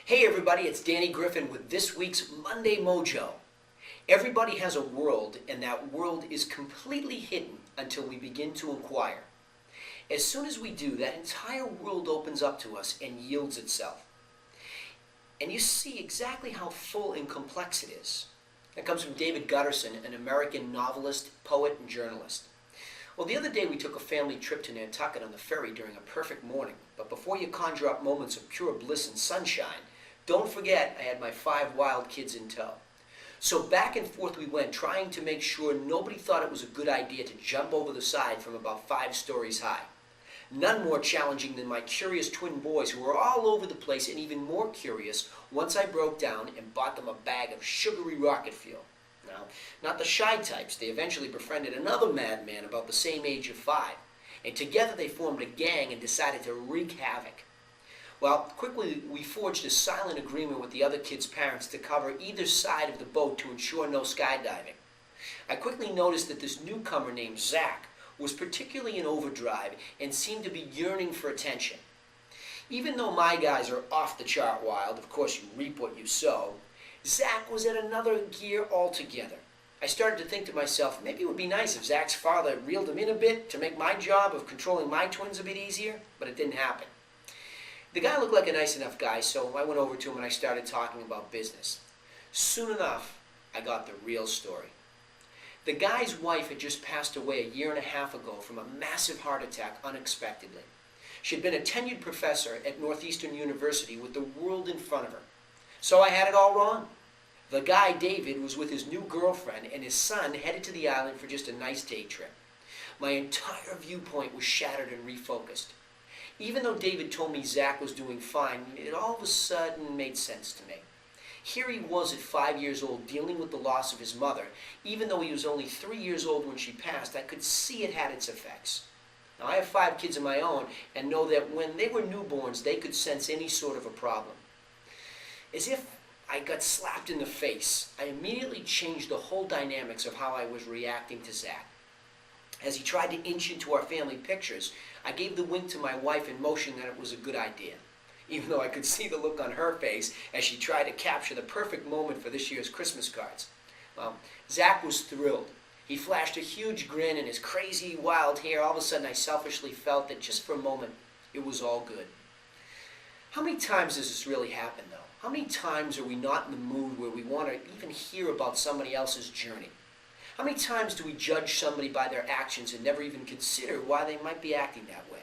Hey everybody, it's Danny Griffin with this week's Monday Mojo. Everybody has a world, and that world is completely hidden until we begin to inquire. As soon as we do, that entire world opens up to us and yields itself. And you see exactly how full and complex it is. That comes from David Gutterson, an American novelist, poet, and journalist. Well, the other day we took a family trip to Nantucket on the ferry during a perfect morning. But before you conjure up moments of pure bliss and sunshine, don't forget I had my 5 wild kids in tow. So back and forth we went, trying to make sure nobody thought it was a good idea to jump over the side from about 5 stories high. None more challenging than my curious twin boys, who were all over the place, and even more curious once I broke down and bought them a bag of sugary rocket fuel. Now, not the shy types. They eventually befriended another madman about the same age of 5, and together they formed a gang and decided to wreak havoc. Well, quickly we forged a silent agreement with the other kids' parents to cover either side of the boat to ensure no skydiving. I quickly noticed that this newcomer named Zach was particularly in overdrive and seemed to be yearning for attention. Even though my guys are off the chart wild, of course you reap what you sow, Zach was at another gear altogether. I started to think to myself, maybe it would be nice if Zach's father reeled him in a bit to make my job of controlling my twins a bit easier, but it didn't happen. The guy looked like a nice enough guy, so I went over to him and I started talking about business. Soon enough, I got the real story. The guy's wife had just passed away a 1.5 years ago from a massive heart attack unexpectedly. She had been a tenured professor at Northeastern University with the world in front of her. So I had it all wrong. The guy, David, was with his new girlfriend and his son headed to the island for just a nice day trip. My entire viewpoint was shattered and refocused. Even though David told me Zach was doing fine, it all of a sudden made sense to me. Here he was at 5 years old dealing with the loss of his mother. Even though he was only 3 years old when she passed, I could see it had its effects. Now, I have 5 kids of my own and know that when they were newborns, they could sense any sort of a problem. As if I got slapped in the face, I immediately changed the whole dynamics of how I was reacting to Zach. As he tried to inch into our family pictures, I gave the wink to my wife in motion that it was a good idea, even though I could see the look on her face as she tried to capture the perfect moment for this year's Christmas cards. Well, Zach was thrilled. He flashed a huge grin, and his crazy, wild hair. All of a sudden, I selfishly felt that just for a moment, it was all good. How many times does this really happen, though? How many times are we not in the mood where we want to even hear about somebody else's journey? How many times do we judge somebody by their actions and never even consider why they might be acting that way?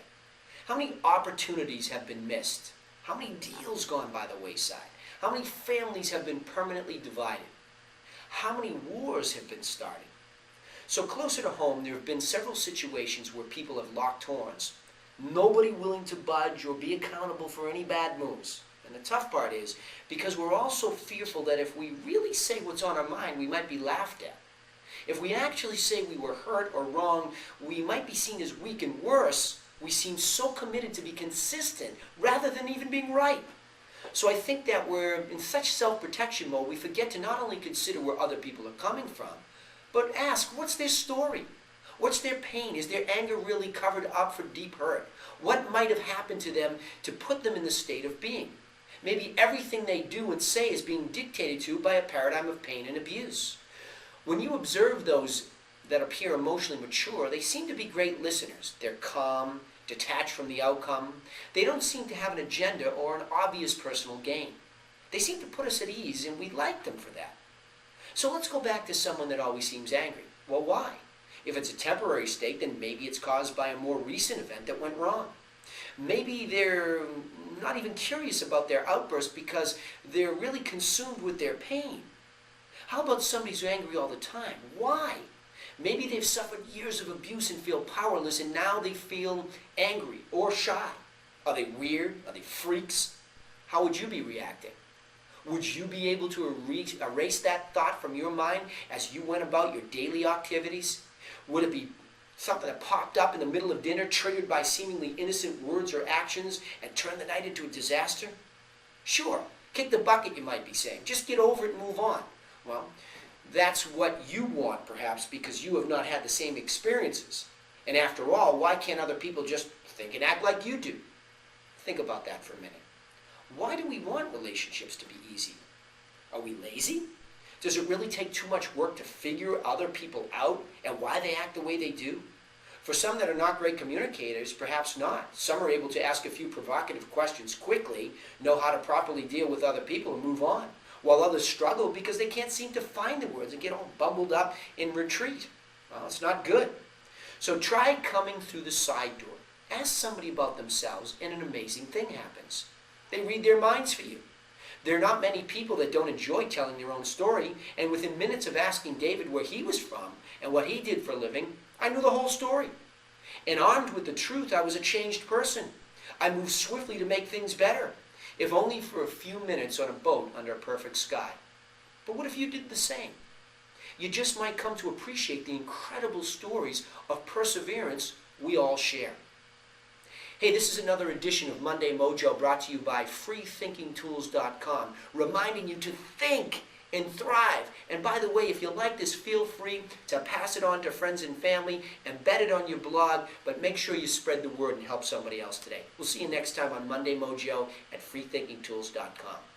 How many opportunities have been missed? How many deals gone by the wayside? How many families have been permanently divided? How many wars have been started? So closer to home, there have been several situations where people have locked horns. Nobody willing to budge or be accountable for any bad moves. And the tough part is, because we're all so fearful that if we really say what's on our mind, we might be laughed at. If we actually say we were hurt or wrong, we might be seen as weak, and worse, we seem so committed to be consistent rather than even being right. So I think that we're in such self-protection mode, we forget to not only consider where other people are coming from, but ask, what's their story? What's their pain? Is their anger really covered up for deep hurt? What might have happened to them to put them in the state of being? Maybe everything they do and say is being dictated to by a paradigm of pain and abuse. When you observe those that appear emotionally mature, they seem to be great listeners. They're calm, detached from the outcome. They don't seem to have an agenda or an obvious personal gain. They seem to put us at ease, and we like them for that. So let's go back to someone that always seems angry. Well, why? If it's a temporary state, then maybe it's caused by a more recent event that went wrong. Maybe they're not even curious about their outburst because they're really consumed with their pain. How about somebody who's angry all the time? Why? Maybe they've suffered years of abuse and feel powerless, and now they feel angry or shy. Are they weird? Are they freaks? How would you be reacting? Would you be able to erase that thought from your mind as you went about your daily activities? Would it be something that popped up in the middle of dinner, triggered by seemingly innocent words or actions, and turned the night into a disaster? Sure, kick the bucket, you might be saying. Just get over it and move on. Well, that's what you want, perhaps, because you have not had the same experiences. And after all, why can't other people just think and act like you do? Think about that for a minute. Why do we want relationships to be easy? Are we lazy? Does it really take too much work to figure other people out and why they act the way they do? For some that are not great communicators, perhaps not. Some are able to ask a few provocative questions quickly, know how to properly deal with other people and move on, while others struggle because they can't seem to find the words and get all bumbled up in retreat. Well, it's not good. So try coming through the side door. Ask somebody about themselves and an amazing thing happens. They read their minds for you. There are not many people that don't enjoy telling their own story, and within minutes of asking David where he was from and what he did for a living, I knew the whole story. And armed with the truth, I was a changed person. I moved swiftly to make things better, if only for a few minutes on a boat under a perfect sky. But what if you did the same? You just might come to appreciate the incredible stories of perseverance we all share. Hey, this is another edition of Monday Mojo brought to you by freethinkingtools.com, reminding you to think and thrive. And by the way, if you like this, feel free to pass it on to friends and family, embed it on your blog, but make sure you spread the word and help somebody else today. We'll see you next time on Monday Mojo at freethinkingtools.com.